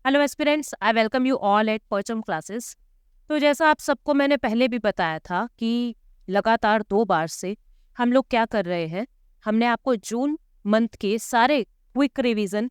Hello aspirants, I welcome you all at परचम classes. तो जैसा आप सबको मैंने पहले भी बताया था कि लगातार 2 बार से हम लोग क्या कर रहे हैं, हमने आपको जून मंथ के सारे क्विक रिवीजन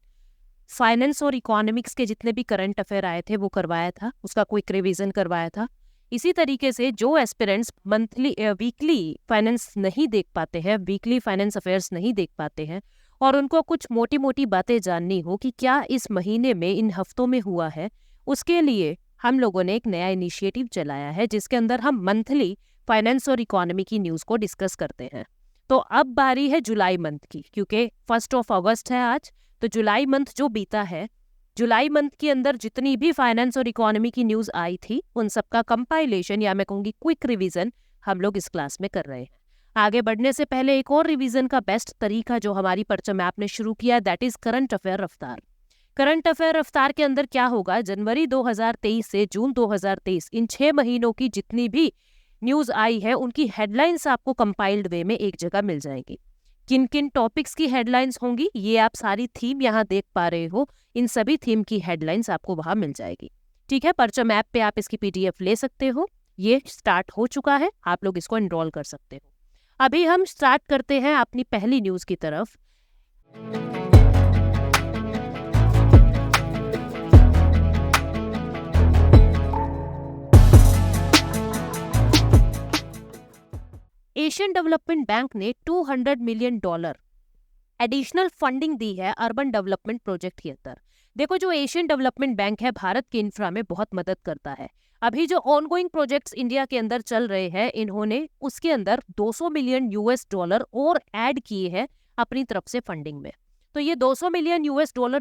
फाइनेंस और इकोनॉमिक्स के जितने भी करंट अफेयर आए थे वो करवाया था, उसका क्विक रिवीजन करवाया था। इसी तरीके से जो एस्पिरेंट्स मंथली वीकली फाइनेंस नहीं देख पाते हैं, वीकली फाइनेंस अफेयर्स नहीं देख पाते हैं और उनको कुछ मोटी मोटी बातें जाननी हो कि क्या इस महीने में इन हफ्तों में हुआ है, उसके लिए हम लोगों ने एक नया इनिशिएटिव चलाया है जिसके अंदर हम मंथली फाइनेंस और इकोनॉमी की न्यूज़ को डिस्कस करते हैं। तो अब बारी है जुलाई मंथ की, क्योंकि 1 अगस्त है आज। तो जुलाई मंथ जो बीता है, जुलाई मंथ के अंदर जितनी भी फाइनेंस और इकोनॉमी की न्यूज़ आई थी उन सबका कंपाइलेशन या मैं कहूँगी क्विक रिवीजन हम लोग इस क्लास में कर रहे हैं। आगे बढ़ने से पहले एक और रिवीजन का बेस्ट तरीका जो हमारी परचम ऐप ने शुरू किया, दैट इज करंट अफेयर रफ्तार। करंट अफेयर रफ्तार के अंदर क्या होगा, जनवरी 2023 से जून 2023 इन 6 महीनों की जितनी भी न्यूज आई है उनकी हेडलाइंस आपको कंपाइल्ड वे में एक जगह मिल जाएंगी। किन किन टॉपिक्स की हेडलाइंस होंगी, ये आप सारी थीम यहाँ देख पा रहे हो, इन सभी थीम की हेडलाइंस आपको वहां मिल जाएगी। ठीक है, परचम ऐप पे आप इसकी PDF ले सकते हो। ये स्टार्ट हो चुका है, आप लोग इसको एनरोल कर सकते हो। अभी हम स्टार्ट करते हैं अपनी पहली न्यूज की तरफ। एशियन डेवलपमेंट बैंक ने $200 मिलियन एडिशनल फंडिंग दी है अर्बन डेवलपमेंट प्रोजेक्ट के अंदर। देखो, जो एशियन डेवलपमेंट बैंक है भारत के इंफ्रा में बहुत मदद करता है। अभी जो ऑनगोइंग प्रोजेक्ट्स इंडिया के अंदर चल रहे हैं, इन्होंने उसके अंदर $200 मिलियन और ऐड किए हैं अपनी तरफ से फंडिंग में। तो ये $200 मिलियन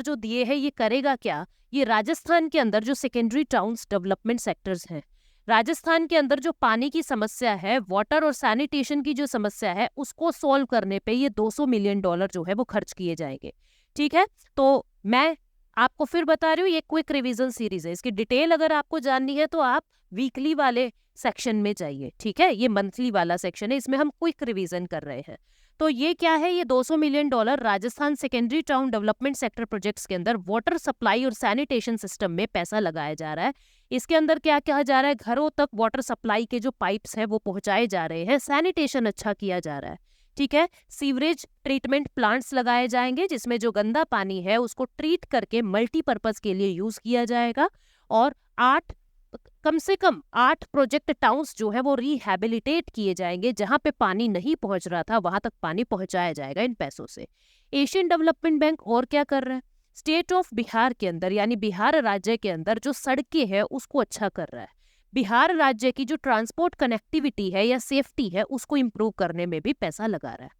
जो दिए हैं, ये करेगा क्या? ये राजस्थान के अंदर जो सेकेंडरी टाउन्स डेवलपमेंट सेक्टर्स हैं, राजस्थान के अंदर जो पानी की समस्या है, वाटर और सैनिटेशन की जो समस्या है, उसको सॉल्व करने पे ये $200 मिलियन जो है वो खर्च किए जाएंगे। ठीक है, तो मैं आपको फिर बता रही हूँ, ये क्विक रिवीजन सीरीज है। इसकी डिटेल अगर आपको जाननी है तो आप वीकली वाले सेक्शन में जाइए। ठीक है, ये मंथली वाला सेक्शन है, इसमें हम क्विक रिवीजन कर रहे हैं। तो ये क्या है, ये $200 million Rajasthan secondary town development sector projects के अंदर वाटर सप्लाई और सैनिटेशन सिस्टम में पैसा लगाया जा रहा है। इसके अंदर क्या कहा जा रहा है, घरों तक वाटर सप्लाई के जो पाइप्स है वो पहुंचाए जा रहे हैं, सैनिटेशन अच्छा किया जा रहा है। ठीक है, सीवरेज ट्रीटमेंट प्लांट्स लगाए जाएंगे जिसमें जो गंदा पानी है उसको ट्रीट करके मल्टीपर्पज के लिए यूज किया जाएगा। और कम से कम 8 प्रोजेक्ट टाउन्स जो है वो रिहैबिलिटेट किए जाएंगे, जहां पे पानी नहीं पहुंच रहा था वहां तक पानी पहुंचाया जाएगा इन पैसों से। एशियन डेवलपमेंट बैंक और क्या कर रहा है, स्टेट ऑफ बिहार के अंदर यानी बिहार राज्य के अंदर जो सड़कें हैं उसको अच्छा कर रहा है। बिहार राज्य की जो ट्रांसपोर्ट कनेक्टिविटी है या सेफ्टी है उसको इम्प्रूव करने में भी पैसा लगा रहा है।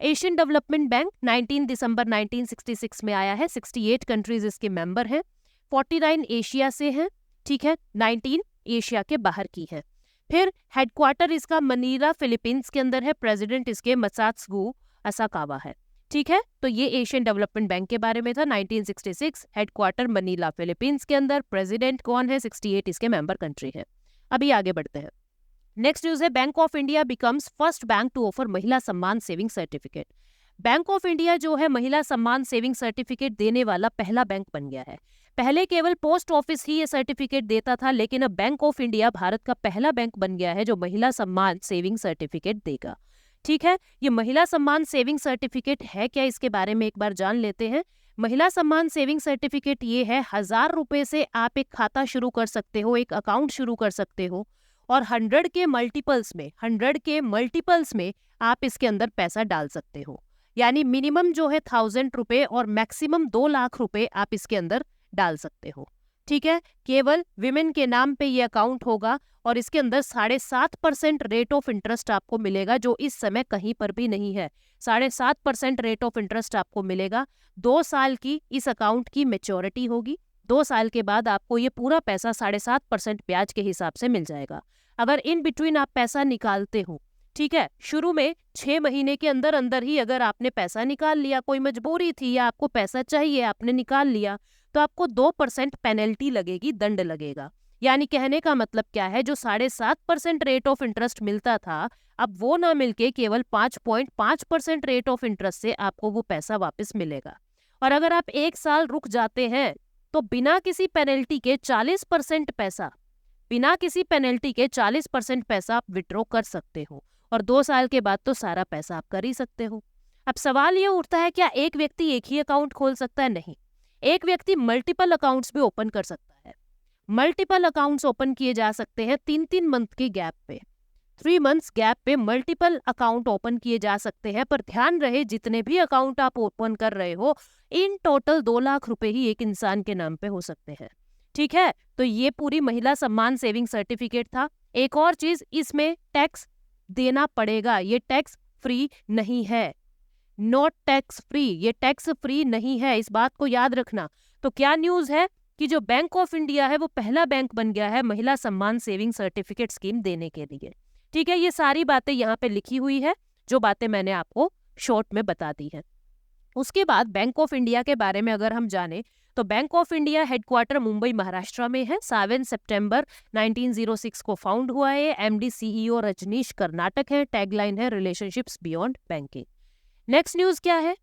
एशियन डेवलपमेंट बैंक 19 दिसंबर 1966 में आया है। 68 कंट्रीज इसके मेंबर हैं। 49 एशिया से हैं। ठीक है, 19 एशिया के बाहर की है। फिर हेडक्वार्टर इसका मनीला फिलीपींस के अंदर है। प्रेसिडेंट इसके मसात्सुगु असाकावा है। ठीक है, तो ये एशियन डेवलपमेंट बैंक के बारे में था। 1966, हेडक्वार्टर मनीला फिलीपींस के अंदर, प्रेसिडेंट कौन है, 68 इसके मेंबर कंट्री है। अभी आगे बढ़ते हैं। नेक्स्ट न्यूज है, bank of India becomes first bank to offer Mahila Samman saving certificate. Bank of India जो है महिला सम्मान सेविंग सर्टिफिकेट देने वाला पहला बैंक बन गया है। पहले केवल पोस्ट ऑफिस ही ये सर्टिफिकेट देता था, लेकिन अब बैंक ऑफ इंडिया भारत का पहला बैंक बन गया है जो महिला सम्मान सेविंग सर्टिफिकेट देगा। ठीक है, ये महिला सम्मान सेविंग सर्टिफिकेट है क्या, इसके बारे में एक बार जान लेते हैं। महिला सम्मान सेविंग सर्टिफिकेट ये है, 1000 रुपए से आप एक खाता शुरू कर सकते हो, एक अकाउंट शुरू कर सकते हो और 100 के मल्टीपल्स में आप इसके अंदर पैसा डाल सकते हो। यानी मिनिमम जो है 1000 रुपए और मैक्सिमम 2 लाख रुपए आप इसके अंदर डाल सकते हो। ठीक है, केवल विमेन के नाम पे ये अकाउंट होगा और इसके अंदर 7.5% रेट ऑफ इंटरेस्ट आपको मिलेगा, जो इस समय कहीं पर भी नहीं है। 7.5% रेट ऑफ इंटरेस्ट आपको मिलेगा। 2 साल की इस अकाउंट की मेच्योरिटी होगी। 2 साल के बाद आपको ये पूरा पैसा 7.5% ब्याज के हिसाब से मिल जाएगा। अगर इन बिटवीन आप पैसा निकालते हो, ठीक है, शुरू में 6 महीने के अंदर अंदर ही अगर आपने पैसा निकाल लिया, कोई मजबूरी थी या आपको पैसा चाहिए, आपने निकाल लिया, तो आपको 2% पेनल्टी लगेगी, दंड लगेगा। यानी कहने का मतलब क्या है, जो 7.5% रेट ऑफ इंटरेस्ट मिलता था, अब वो ना मिलके केवल 5.5% रेट ऑफ इंटरेस्ट से आपको वो पैसा वापस मिलेगा। और अगर आप 1 साल रुक जाते हैं तो बिना किसी पेनल्टी के 40% पैसा, बिना किसी पेनल्टी के 40% पैसा आप विड्रॉ कर सकते हो और 2 साल के बाद तो सारा पैसा आप कर ही सकते हो। अब सवाल ये उठता है, क्या एक व्यक्ति एक ही अकाउंट खोल सकता है? नहीं, एक व्यक्ति मल्टीपल अकाउंट्स भी ओपन कर सकता है। मल्टीपल अकाउंट्स ओपन किए जा सकते हैं 3-3 मंथ के गैप पे, 3 मंथ्स गैप पे मल्टीपल अकाउंट ओपन किए जा सकते हैं। पर ध्यान रहे, जितने भी अकाउंट आप ओपन कर रहे हो, इन टोटल 2 लाख रुपए ही एक इंसान के नाम पे हो सकते हैं। ठीक है, तो ये पूरी महिला सम्मान सेविंग सर्टिफिकेट था। एक और चीज, इसमें टैक्स देना पड़ेगा, ये टैक्स फ्री नहीं है, नॉट टैक्स फ्री, ये टैक्स फ्री नहीं है, इस बात को याद रखना। तो क्या न्यूज है कि जो बैंक ऑफ इंडिया है वो पहला बैंक बन गया है महिला सम्मान सेविंग सर्टिफिकेट स्कीम देने के लिए। ठीक है, ये सारी बातें यहाँ पे लिखी हुई है, जो बातें मैंने आपको शॉर्ट में बता दी है। उसके बाद बैंक ऑफ इंडिया के बारे में अगर हम जाने तो bank of India headquarter Mumbai Maharashtra में है। 7 सितंबर 1906 को फाउंड हुआ है। एमडी सीईओ रजनीश कर्नाटक है। टैगलाइन है relationships beyond banking. Next news क्या है?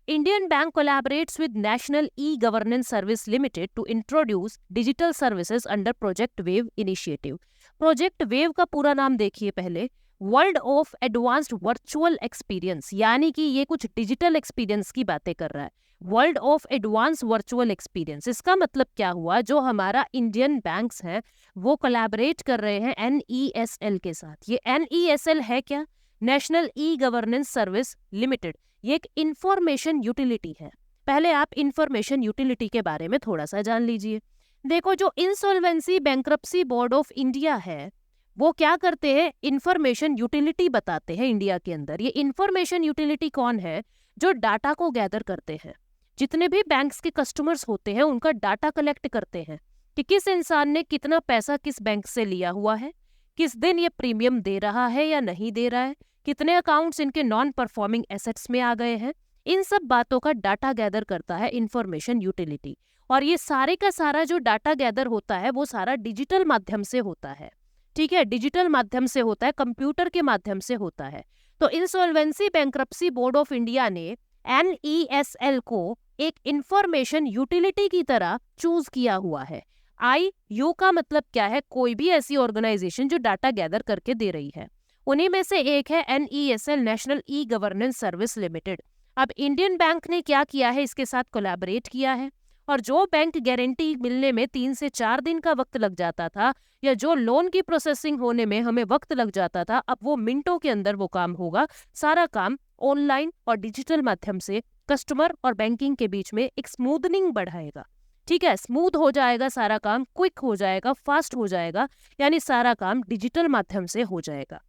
Indian Bank collaborates with national e governance service limited to introduce digital services under project wave initiative. Project wave का पूरा नाम देखिए पहले, world of advanced virtual experience, यानी कि ये कुछ डिजिटल एक्सपीरियंस की बातें कर रहा है। World of advance virtual experience, इसका मतलब क्या हुआ? जो हमारा इंडियन बैंक्स हैं वो कोलैबोरेट कर रहे हैं NESL के साथ। ये NESL है क्या? National e governance service limited. ये एक इंफॉर्मेशन यूटिलिटी है। पहले आप इंफॉर्मेशन यूटिलिटी के बारे में थोड़ा सा जान लीजिए। देखो, जो insolvency bankruptcy board of India है वो क्या करते हैं? इंफॉर्मेशन यूटिलिटी बताते हैं इंडिया के अंदर। ये इंफॉर्मेशन यूटिलिटी कौन है? जो डाटा को गैदर करते हैं, जितने भी बैंक्स के कस्टमर्स होते हैं उनका डाटा कलेक्ट करते हैं कि किस इंसान ने कितना पैसा किस बैंक से लिया हुआ है, किस दिन ये प्रीमियम दे रहा है या नहीं दे रहा है, कितने अकाउंट्स इनके नॉन परफॉर्मिंग एसेट्स में आ गए हैं। इन सब बातों का डाटा गैदर करता है इंफॉर्मेशन यूटिलिटी। और ये सारे का सारा जो डाटा गैदर होता है वो सारा डिजिटल माध्यम से होता है। ठीक है, डिजिटल माध्यम से होता है, कंप्यूटर के माध्यम से होता है। तो insolvency bankruptcy board of India ने NESL को एक इंफॉर्मेशन यूटिलिटी की तरह चूज किया हुआ है। IU का मतलब क्या है? कोई भी ऐसी ऑर्गेनाइजेशन जो डाटा गैदर करके दे रही है। उन्हीं में से एक है NESL, national e governance service limited. अब इंडियन बैंक ने क्या किया है? इसके साथ कोलैबोरेट किया है। और जो बैंक गारंटी मिलने में 3 से 4 दिन का वक्त लग जाता था, या जो लोन की प्रोसेसिंग होने में हमें वक्त लग जाता था, अब वो मिनटों के अंदर वो काम होगा। सारा काम ऑनलाइन और डिजिटल माध्यम से कस्टमर और बैंकिंग के बीच में एक स्मूथनिंग बढ़ाएगा। ठीक है, स्मूथ हो जाएगा सारा काम, क्विक हो जाएगा, फास्ट हो जाएगा, यानी सारा काम डिजिटल माध्यम से हो जाएगा।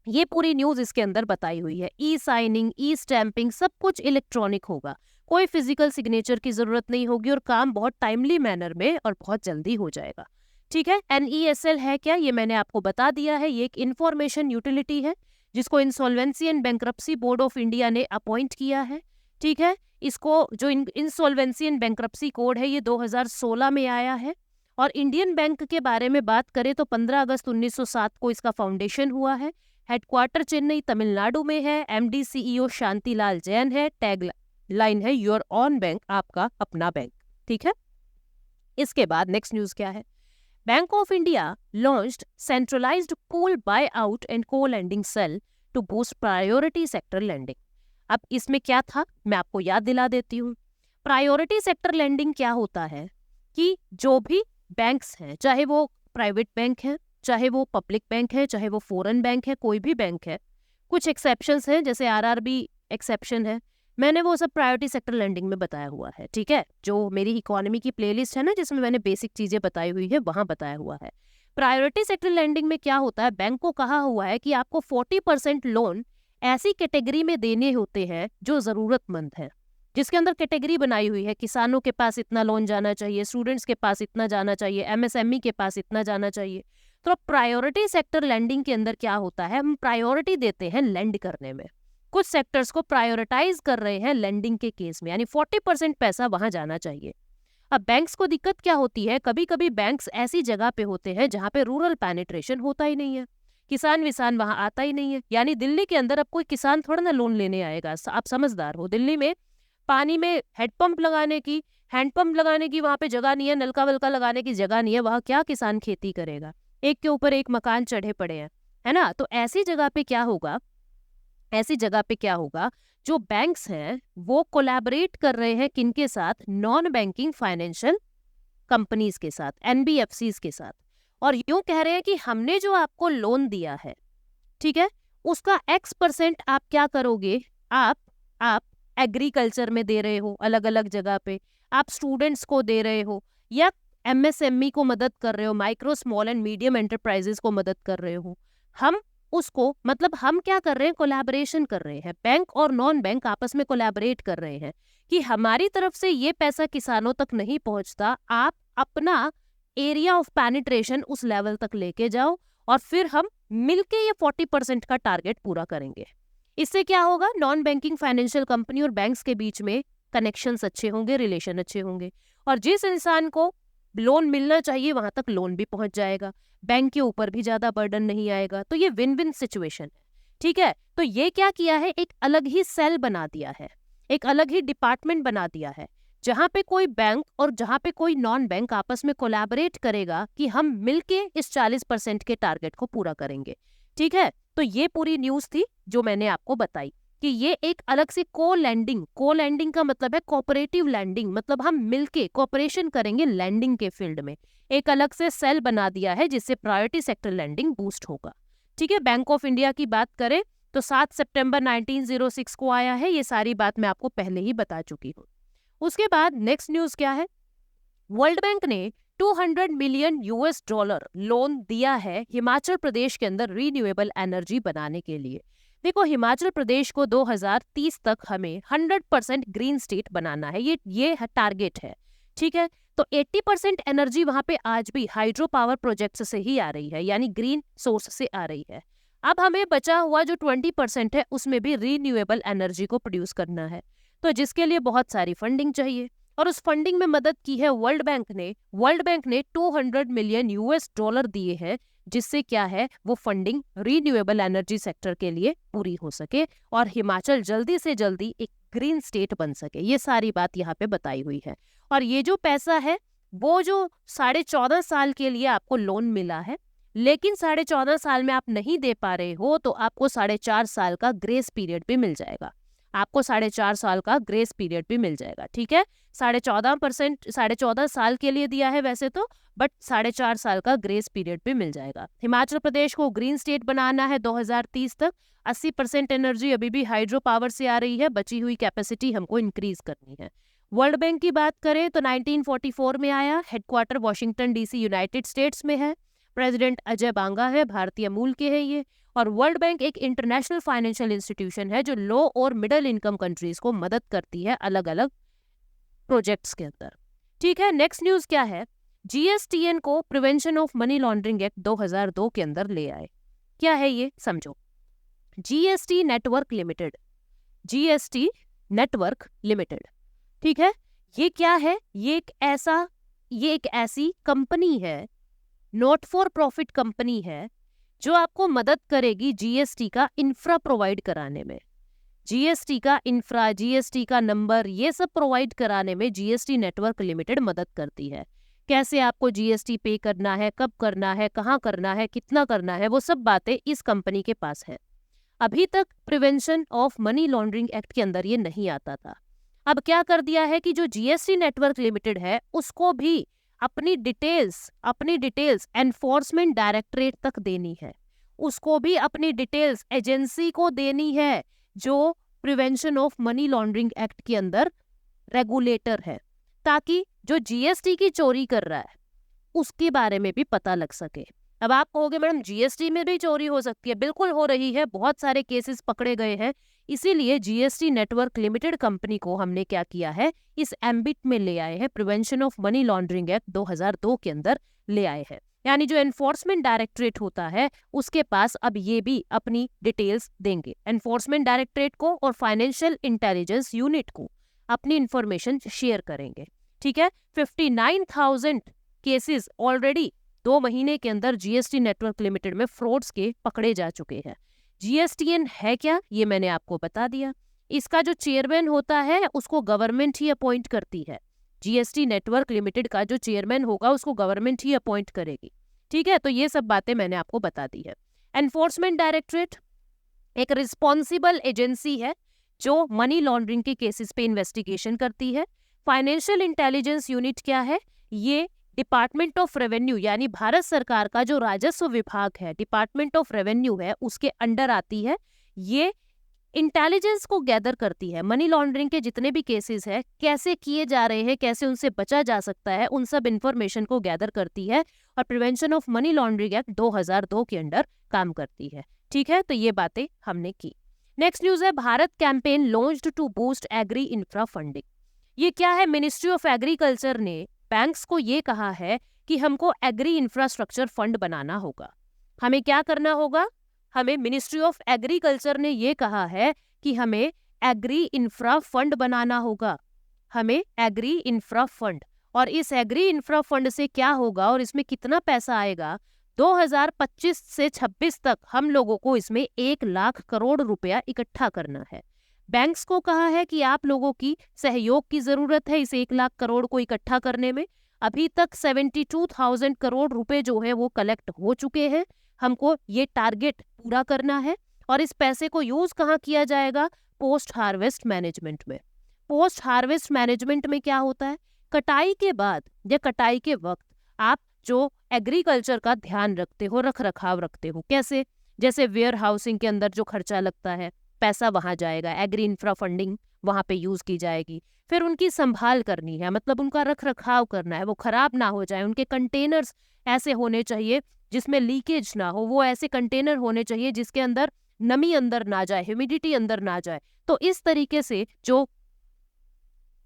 ये पूरी न्यूज इसके अंदर बताई हुई है। ई साइनिंग, ई स्टैंपिंग, सब कुछ इलेक्ट्रॉनिक होगा, कोई फिजिकल सिग्नेचर की जरूरत नहीं होगी और काम बहुत टाइमली मैनर में और बहुत जल्दी हो जाएगा। ठीक है, NESL है क्या? ये मैंने आपको बता दिया है। ये एक इंफॉर्मेशन यूटिलिटी है जिसको insolvency and bankruptcy board of India ने अपॉइंट किया है। ठीक है, इसको जो इंसॉल्वेंसी एंड बैंक्रप्सी कोड है ये 2016 में आया है। और इंडियन बैंक के बारे में बात करें तो 15 अगस्त 1907 को इसका फाउंडेशन हुआ है। हेडक्वार्टर चेन्नई तमिलनाडु में है। MD CEO शांतिलाल जैन है। टैग लाइन है योर ऑन बैंक, आपका अपना बैंक। ठीक है, इसके बाद नेक्स्ट न्यूज क्या है? Bank of India launched centralised pool buy out and co lending cell to boost priority sector lending. अब इसमें क्या था मैं आपको याद दिला देती हूँ। प्रायोरिटी सेक्टर लैंडिंग क्या होता है कि जो भी बैंक्स हैं, चाहे वो प्राइवेट बैंक हैं, चाहे वो पब्लिक बैंक है, चाहे वो फॉरेन बैंक है, कोई भी बैंक है, कुछ एक्सेप्शंस हैं जैसे RRB एक्सेप्शन है, मैंने वो सब प्रायोरिटी सेक्टर लैंडिंग में बताया हुआ है। ठीक है, जो मेरी इकोनॉमी की प्लेलिस्ट है ना जिसमें मैंने बेसिक चीजें बताई हुई है वहां बताया हुआ है। प्रायोरिटी सेक्टर लैंडिंग में क्या होता है? बैंक को कहा हुआ है कि आपको 40% लोन ऐसी कैटेगरी में देने होते हैं जो जरूरतमंद है, जिसके अंदर कैटेगरी बनाई हुई है। किसानों के पास इतना लोन जाना चाहिए, स्टूडेंट्स के पास इतना जाना चाहिए, MSME के पास इतना जाना चाहिए। तो प्रायोरिटी सेक्टर लैंडिंग के अंदर क्या होता है? हम प्रायोरिटी देते हैं लैंड करने में, कुछ सेक्टर्स को प्रायोरिटाइज कर रहे हैं लैंडिंग के केस में, यानी 40% पैसा वहां जाना चाहिए। अब बैंक्स को दिक्कत क्या होती है? कभी कभी बैंक्स ऐसी जगह पे होते हैं जहां पे रूरल पेनिट्रेशन होता ही नहीं है, किसान विसान वहां आता ही नहीं है। यानी दिल्ली के अंदर अब कोई किसान थोड़ा ना लोन लेने आएगा। आप समझदार हो, दिल्ली में पानी में हेडपंप लगाने की हैंडपंप लगाने की वहां पे जगह नहीं है, नलका वलका लगाने की जगह नहीं है, वहां क्या किसान खेती करेगा? एक के ऊपर एक मकान चढ़े पड़े हैं, है ना? तो ऐसी जगह पे क्या होगा, ऐसी जगह पे क्या होगा, जो बैंक्स हैं वो कोलैबोरेट कर रहे हैं किनके साथ? नॉन बैंकिंग फाइनेंशियल कंपनीज के साथ, एनबीएफसीज के साथ, और यूं कह रहे हैं कि हमने जो आपको लोन दिया है, ठीक है, उसका X% आप क्या करोगे? आप एग्रीकल्चर में दे रहे हो, अलग अलग जगह पे आप स्टूडेंट्स को दे रहे हो, या एमएसएमई को मदद कर रहे हो, micro small and medium enterprises को मदद कर रहे हो। हम उसको, मतलब हम क्या कर रहे हैं? कोलैबोरेशन कर रहे हैं, बैंक और नॉन बैंक आपस में कोलैबोरेट कर रहे हैं कि हमारी तरफ से ये पैसा किसानों तक नहीं पहुंचता, आप अपना एरिया ऑफ पेनिट्रेशन उस लेवल तक लेके जाओ और फिर हम मिलके ये 40% का टारगेट पूरा करेंगे। इससे क्या होगा? नॉन बैंकिंग फाइनेंशियल कंपनी और बैंक्स के बीच में कनेक्शंस अच्छे होंगे, रिलेशन अच्छे होंगे, और जिस इंसान को लोन मिलना चाहिए वहां तक लोन भी पहुंच जाएगा, बैंक के ऊपर भी ज्यादा बर्डन नहीं आएगा। तो ये विन विन सिचुएशन है, ठीक है। तो ये क्या किया है? एक अलग ही सेल बना दिया है, एक अलग ही डिपार्टमेंट बना दिया है, जहां पे कोई बैंक और जहां पे कोई नॉन बैंक आपस में कोलैबोरेट करेगा कि हम मिलके इस 40% के टारगेट को पूरा करेंगे, ठीक है। तो ये पूरी न्यूज थी जो मैंने आपको बताई कि ये एक अलग से को लैंडिंग का मतलब है कोऑपरेटिव लैंडिंग, मतलब हम मिलके कोऑपरेशन करेंगे लैंडिंग के फील्ड में। एक अलग से सेल बना दिया है जिससे प्रायोरिटी सेक्टर लैंडिंग बूस्ट होगा, ठीक है। बैंक ऑफ इंडिया की बात करें तो 7 सितंबर 1906 को आया है, ये सारी बात मैं आपको पहले ही बता चुकी हूँ। उसके बाद नेक्स्ट न्यूज क्या है? वर्ल्ड बैंक ने $200 मिलियन लोन दिया है हिमाचल प्रदेश के अंदर रीन्यूएबल एनर्जी बनाने के लिए। देखो, हिमाचल प्रदेश को 2030 तक हमें 100% ग्रीन स्टेट बनाना है, ये टारगेट है, ठीक है। तो 80% एनर्जी वहां पे आज भी हाइड्रो पावर प्रोजेक्ट से ही आ रही है, यानी ग्रीन सोर्स से आ रही है। अब हमें बचा हुआ जो 20% है उसमें भी रीन्यूएबल एनर्जी को प्रोड्यूस करना है, तो जिसके लिए बहुत सारी फंडिंग चाहिए, और उस फंडिंग में मदद की है वर्ल्ड बैंक ने $200 मिलियन दिए हैं, जिससे क्या है, वो फंडिंग रीन्यूएबल एनर्जी सेक्टर के लिए पूरी हो सके और हिमाचल जल्दी से जल्दी एक ग्रीन स्टेट बन सके। ये सारी बात यहाँ पे बताई हुई है। और ये जो पैसा है वो जो 14.5 साल के लिए आपको लोन मिला है, लेकिन 14.5 साल में आप नहीं दे पा रहे हो तो आपको 4.5 साल का ग्रेस पीरियड भी मिल जाएगा, आपको 4.5 साल का ग्रेस पीरियड भी मिल जाएगा, ठीक है। 14.5 साल के लिए दिया है वैसे तो, बट 4.5 साल का ग्रेस पीरियड भी मिल जाएगा। हिमाचल प्रदेश को ग्रीन स्टेट बनाना है 2030 तक। 80% एनर्जी अभी भी हाइड्रो पावर से आ रही है, बची हुई कैपेसिटी हमको इंक्रीज करनी है। वर्ल्ड बैंक की बात करें तो 1944 में आया, headquarter Washington DC United states में है, प्रेसिडेंट अजय बांगा है, भारतीय मूल के है ये। और वर्ल्ड बैंक एक इंटरनेशनल फाइनेंशियल इंस्टीट्यूशन है जो लो और मिडिल इनकम कंट्रीज को मदद करती है अलग अलग प्रोजेक्ट्स के अंदर, ठीक है। नेक्स्ट न्यूज क्या है? जीएसटीएन को prevention of money laundering act 2002 के अंदर ले आए। क्या है ये? समझो। जीएसटी नेटवर्क लिमिटेड, ठीक है। ये क्या है? ये एक ऐसी कंपनी है, नॉट फॉर प्रॉफिट कंपनी है, जो आपको मदद करेगी जीएसटी का इंफ्रा प्रोवाइड कराने में। जीएसटी का इंफ्रा, जीएसटी का नंबर, ये सब प्रोवाइड कराने में जीएसटी नेटवर्क लिमिटेड मदद करती है। कैसे आपको जीएसटी पे करना है, कब करना है, कहाँ करना है, कितना करना है, वो सब बातें इस कंपनी के पास है। अभी तक prevention of money laundering act के अंदर ये नहीं आता था। अब क्या कर दिया है कि जो जीएसटी नेटवर्क लिमिटेड है उसको भी अपनी डिटेल्स एनफोर्समेंट डायरेक्टरेट तक देनी है, उसको भी अपनी डिटेल्स एजेंसी को देनी है जो prevention of money laundering act के अंदर रेगुलेटर है, ताकि जो जीएसटी की चोरी कर रहा है उसके बारे में भी पता लग सके। अब आप कहोगे मैडम जीएसटी में भी चोरी हो सकती है, बिल्कुल हो रही है, बहुत सारे केसेस पकड़े गए हैं, इसीलिए जीएसटी नेटवर्क लिमिटेड कंपनी को हमने क्या किया है, इस एम्बिट में ले आए हैं, prevention of money laundering act 2002 के अंदर ले आए हैं। यानी जो एनफोर्समेंट डायरेक्टरेट होता है उसके पास अब ये भी अपनी डिटेल्स देंगे, एनफोर्समेंट डायरेक्टरेट को और फाइनेंशियल इंटेलिजेंस यूनिट को अपनी इंफॉर्मेशन शेयर करेंगे, ठीक है। 59,000 केसेस ऑलरेडी 2 महीने के अंदर जीएसटी नेटवर्क लिमिटेड में फ्रॉड्स के पकड़े जा चुके हैं। जीएसटीएन है क्या, ये मैंने आपको बता दिया। इसका जो चेयरमैन होता है उसको गवर्नमेंट ही अपॉइंट करती है, जीएसटी नेटवर्क लिमिटेड का जो चेयरमैन होगा उसको गवर्नमेंट ही अपॉइंट करेगी। ठीक है, तो ये सब बातें मैंने आपको बता दी है। एनफोर्समेंट डायरेक्टरेट एक रिस्पॉन्सिबल एजेंसी है जो मनी लॉन्ड्रिंग के केसेस पे इन्वेस्टिगेशन करती है। फाइनेंशियल इंटेलिजेंस यूनिट क्या है? ये डिपार्टमेंट ऑफ रेवेन्यू यानी भारत सरकार का जो राजस्व विभाग है, डिपार्टमेंट ऑफ रेवेन्यू है, उसके अंडर आती है। ये इंटेलिजेंस को गैदर करती है, मनी लॉन्ड्रिंग के जितने भी केसेस है कैसे किए जा रहे हैं, कैसे उनसे बचा जा सकता है, उन सब इंफॉर्मेशन को गैदर करती है और prevention of money laundering act 2002 के अंडर काम करती है। ठीक है, तो ये बातें हमने की। नेक्स्ट न्यूज है Bharat campaign launched to boost agri infra funding. ये क्या है? मिनिस्ट्री ऑफ एग्रीकल्चर ने बैंक्स को ये कहा है कि हमको एग्री इंफ्रास्ट्रक्चर फंड बनाना होगा। हमें क्या करना होगा? हमें मिनिस्ट्री ऑफ एग्रीकल्चर ने ये कहा है कि हमें एग्री इंफ्रा फंड बनाना होगा। हमें एग्री इंफ्रा फंड, और इस एग्री इंफ्रा फंड से क्या होगा और इसमें कितना पैसा आएगा? 2025 से 26 तक हम लोगों को इसमें 1 लाख करोड़ रुपया इकट्ठा करना है। बैंक्स को कहा है कि आप लोगों की सहयोग की जरूरत है इस 1 लाख करोड़ को इकट्ठा करने में। अभी तक 72,000 करोड़ रुपए जो है वो कलेक्ट हो चुके हैं। हमको ये टारगेट पूरा करना है। और इस पैसे को यूज कहाँ किया जाएगा? पोस्ट हार्वेस्ट मैनेजमेंट में। पोस्ट हार्वेस्ट मैनेजमेंट में क्या होता है? कटाई के बाद या कटाई के वक्त आप जो एग्रीकल्चर का ध्यान रखते हो, रख रखाव रखते हो, कैसे? जैसे वेयर हाउसिंग के अंदर जो खर्चा लगता है, पैसा वहां जाएगा, एग्री इंफ्रा फंडिंग वहां पे यूज की जाएगी। फिर उनकी संभाल करनी है, मतलब उनका रख रखाव करना है, वो खराब ना हो जाए। उनके कंटेनर्स ऐसे होने चाहिए जिसमें लीकेज ना हो, वो ऐसे कंटेनर होने चाहिए जिसके अंदर नमी अंदर ना जाए, ह्यूमिडिटी अंदर ना जाए। तो इस तरीके से जो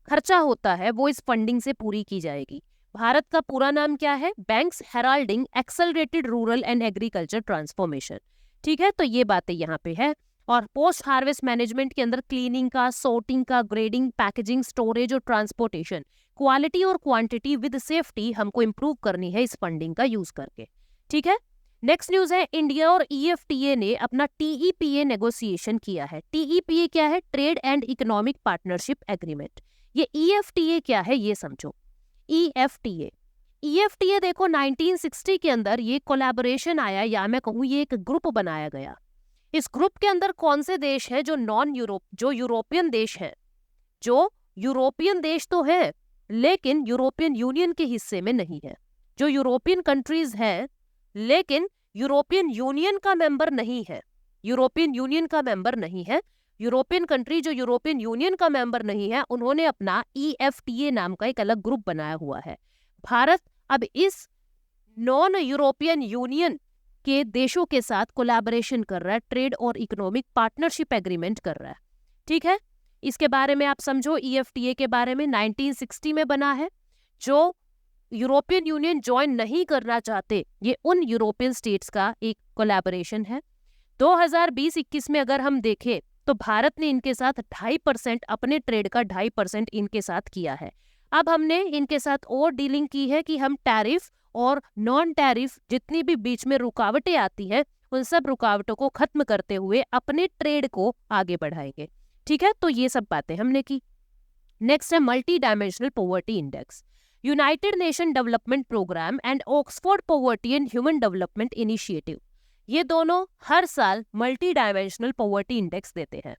खर्चा होता है वो इस फंडिंग से पूरी की जाएगी। भारत का पूरा नाम क्या है? Banks heralding accelerated rural and agriculture transformation. ठीक है, तो ये बातें यहाँ पे है। और पोस्ट हार्वेस्ट मैनेजमेंट के अंदर क्लीनिंग का, सोर्टिंग का, ग्रेडिंग, पैकेजिंग, स्टोरेज और ट्रांसपोर्टेशन, क्वालिटी और क्वांटिटी विद सेफ्टी हमको इंप्रूव करनी है इस फंडिंग का यूज करके। ठीक है, नेक्स्ट न्यूज है इंडिया और EFTA ने अपना TEPA नेगोशिएशन किया है। TEPA क्या है? Trade and economic partnership agreement. ये EFTA क्या है ये समझो। EFTA देखो 1960 के अंदर ये कोलैबोरेशन आया, या मैं कहूँ ये एक ग्रुप बनाया गया। इस ग्रुप के अंदर कौन से देश है? जो यूरोपियन देश है, जो यूरोपियन देश तो है लेकिन यूरोपियन यूनियन के हिस्से में नहीं है। जो यूरोपियन कंट्रीज है लेकिन यूरोपियन यूनियन का मेंबर नहीं है। यूरोपियन यूनियन का मेंबर नहीं है। यूरोपियन कंट्री जो यूरोपियन यूनियन का मेंबर नहीं है, उन्होंने अपना EFTA नाम का एक अलग ग्रुप बनाया हुआ है। भारत अब इस नॉन यूरोपियन यूनियन के देशों के साथ कोलैबोरेशन कर रहा है, ट्रेड और इकोनॉमिक पार्टनरशिप एग्रीमेंट कर रहा है। ठीक है, इसके बारे में आप समझो। EFTA के बारे में 1960 में बना है। जो यूरोपियन यूनियन ज्वाइन नहीं करना चाहते, ये उन यूरोपियन स्टेट्स का एक कोलैबोरेशन है। 2020-21 में अगर हम देखें तो भारत ने इनके साथ 2.5% अपने ट्रेड का 2.5% इनके साथ किया है। अब हमने इनके साथ और डीलिंग की है कि हम टैरिफ और नॉन टैरिफ जितनी भी बीच में रुकावटें आती हैं उन सब रुकावटों को खत्म करते हुए अपने ट्रेड को आगे बढ़ाएंगे। ठीक है, तो ये सब बातें हमने की। नेक्स्ट है multi dimensional poverty index. United Nation development programme and Oxford poverty and human development initiative, ये दोनों हर साल मल्टी डायमेंशनल पॉवर्टी इंडेक्स देते हैं,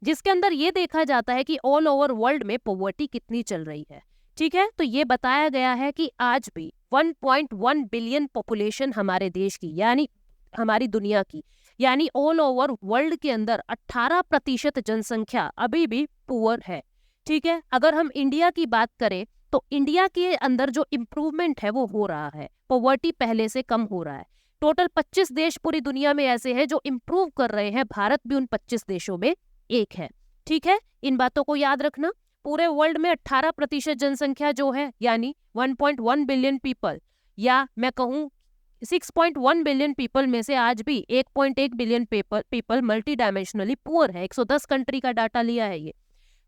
जिसके अंदर ये देखा जाता है कि ऑल ओवर वर्ल्ड में पॉवर्टी कितनी चल रही है। ठीक है, तो ये बताया गया है कि आज भी 1.1 बिलियन पॉपुलेशन हमारे देश की, यानी हमारी दुनिया की, यानी ऑल ओवर वर्ल्ड के अंदर 18% जनसंख्या अभी भी पुअर है। ठीक है, अगर हम इंडिया की बात करें तो इंडिया के अंदर जो इम्प्रूवमेंट है वो हो रहा है, पॉवर्टी पहले से कम हो रहा है। टोटल 25 देश पूरी दुनिया में ऐसे हैं जो इम्प्रूव कर रहे हैं, भारत भी उन 25 देशों में एक है। ठीक है, इन बातों को याद रखना। पूरे वर्ल्ड में 18% जनसंख्या जो है, यानी 1.1 बिलियन पीपल, या मैं कहूँ 6.1 बिलियन पीपल में से आज भी 1.1 billion people multi dimensionally poor है। 110 कंट्री का डाटा लिया है ये।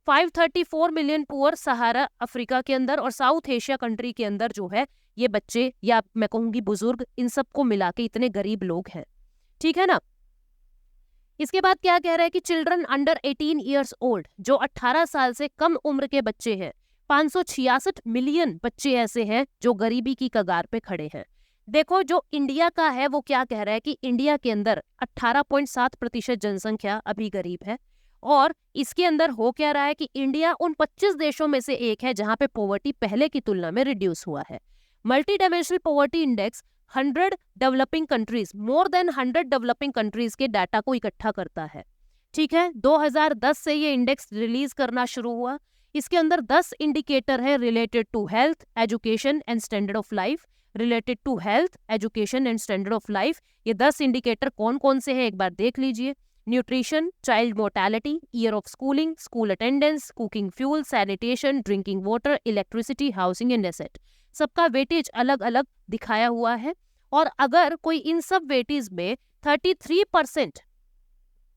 534 मिलियन पुअर सहारा अफ्रीका के अंदर और साउथ एशिया कंट्री के अंदर जो है ये बच्चे, या मैं कहूंगी बुजुर्ग, इन सबको मिला के इतने गरीब लोग हैं। ठीक है ना। इसके बाद क्या कह रहा है कि चिल्ड्रन अंडर 18 ईयर्स ओल्ड, जो 18 साल से कम उम्र के बच्चे हैं, 566 मिलियन बच्चे ऐसे हैं जो गरीबी की कगार पे खड़े हैं। देखो जो इंडिया का है वो क्या कह रहा है कि इंडिया के अंदर 18.7% जनसंख्या अभी गरीब है, और इसके अंदर हो क्या रहा है कि इंडिया उन 25 देशों में से एक है जहां पे पॉवर्टी पहले की तुलना में रिड्यूस हुआ है। Multi dimensional poverty index 100 developing countries, more than 100 developing countries के डाटा को इकट्ठा करता है। ठीक है, 2010 से ये इंडेक्स रिलीज करना शुरू हुआ। इसके अंदर 10 इंडिकेटर है related to health, education and standard of life. Related to health, education and standard of life, ये 10 इंडिकेटर कौन कौन से हैं एक बार देख लीजिए। Nutrition, child mortality, year of schooling, school attendance, cooking fuel, sanitation, drinking water, electricity, housing and asset, सबका weightage अलग अलग दिखाया हुआ है। और अगर कोई इन सब वेटेज में 33%,